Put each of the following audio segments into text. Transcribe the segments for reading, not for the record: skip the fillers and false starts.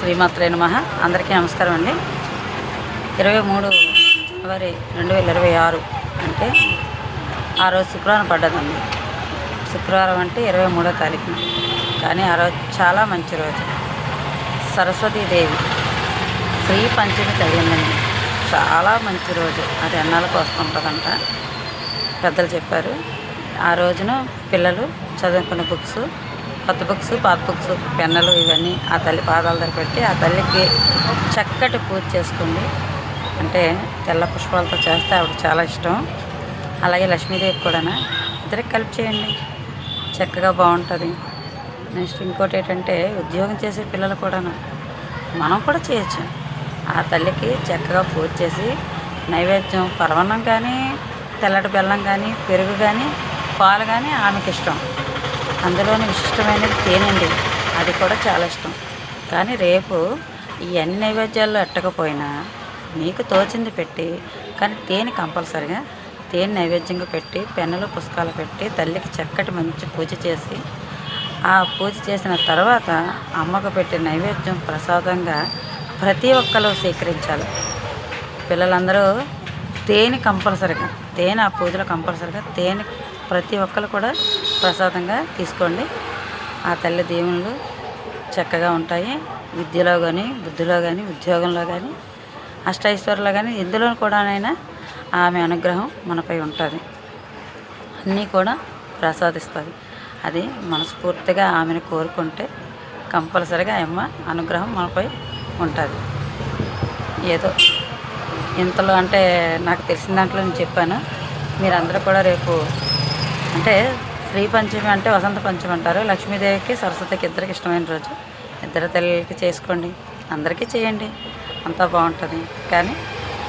శ్రీమాత్రే నమః. అందరికీ నమస్కారం అండి. 23 జనవరి 2026 అంటే ఆ రోజు శుక్రవారం పడ్డదండి. శుక్రవారం అంటే 23వ తారీఖున. కానీ ఆ రోజు చాలా మంచి రోజు. సరస్వతీదేవి శ్రీ పంచమి తగిలిందండి. చాలా మంచి రోజు. అది ఎన్నాళ్ళకు వస్తుంటుందంట పెద్దలు చెప్పారు. ఆ రోజున పిల్లలు చదువుకున్న బుక్స్, కొత్త బుక్స్, పాత బుక్స్, పెన్నులు ఇవన్నీ ఆ తల్లి పాదాల దగ్గర పెట్టి ఆ తల్లికి చక్కటి పూజ చేసుకోండి. అంటే తెల్ల పుష్పాలతో చేస్తే ఆవిడ చాలా ఇష్టం. అలాగే లక్ష్మీదేవి కూడా ఇద్దరికి కలిపి చేయండి, చక్కగా బాగుంటుంది. నెక్స్ట్ ఇంకోటి ఏంటంటే ఉద్యోగం చేసే పిల్లలు కూడా మనం కూడా చేయొచ్చు. ఆ తల్లికి చక్కగా పూజ చేసి నైవేద్యం పరవన్నం కానీ, తెల్లటి బెల్లం కానీ, పెరుగు కానీ, పాలు కానీ ఆమెకి ఇష్టం. అందులోని విశిష్టమైనది తేనండి. అది కూడా చాలా ఇష్టం. కానీ రేపు ఈ అన్ని నైవేద్యాల్లో ఎట్టకపోయినా మీకు తోచింది పెట్టి, కానీ తేనె కంపల్సరిగా తేనె నైవేద్యంగా పెట్టి, పెన్నులు పుస్తకాలు పెట్టి తల్లికి చక్కటి మంచి పూజ చేసి, ఆ పూజ చేసిన తర్వాత అమ్మకు పెట్టే నైవేద్యం ప్రసాదంగా ప్రతి ఒక్కరు స్వీకరించాలి. పిల్లలందరూ తేనె కంపల్సరిగా, తేనె ఆ పూజలో కంపల్సరిగా తేనె ప్రతి ఒక్కరు కూడా ప్రసాదంగా తీసుకోండి. ఆ తల్లి దీవెనలు చక్కగా ఉంటాయి. విద్యలో కానీ, బుద్ధిలో కానీ, ఉద్యోగంలో కానీ, అష్టైశ్వర్యంలో కానీ, ఎందులో కూడానైనా ఆమె అనుగ్రహం మనపై ఉంటుంది. అన్నీ కూడా ప్రసాదిస్తుంది. అది మనస్ఫూర్తిగా ఆమెను కోరుకుంటే కంపల్సరిగా అమ్మ అనుగ్రహం మనపై ఉంటుంది. ఏదో ఇంతలో అంటే నాకు తెలిసిన దాంట్లో నేను చెప్పాను. మీరందరూ కూడా రేపు అంటే శ్రీ పంచమి అంటే వసంత పంచమి అంటారు. లక్ష్మీదేవికి సరస్వతికి ఇద్దరికి ఇష్టమైన రోజు. ఇద్దరు తల్లికి చేసుకోండి, అందరికీ చేయండి, అంతా బాగుంటుంది. కానీ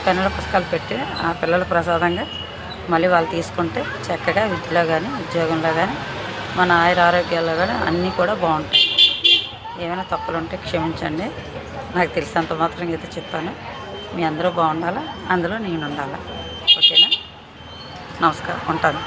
పెన్నుల పుస్తకాలు పెట్టి ఆ పిల్లల ప్రసాదంగా మళ్ళీ వాళ్ళు తీసుకుంటే చక్కగా విద్యలో కానీ, ఉద్యోగంలో కానీ, మన ఆరోగ్యాల్లో కానీ అన్నీ కూడా బాగుంటాయి. ఏమైనా తప్పులు ఉంటే క్షమించండి. నాకు తెలిసినంత మాత్రం అయితే చెప్పాను. మీ అందరూ బాగుండాలా, అందులో నేను ఉండాలా. ఓకేనా? నమస్కారం, ఉంటాను.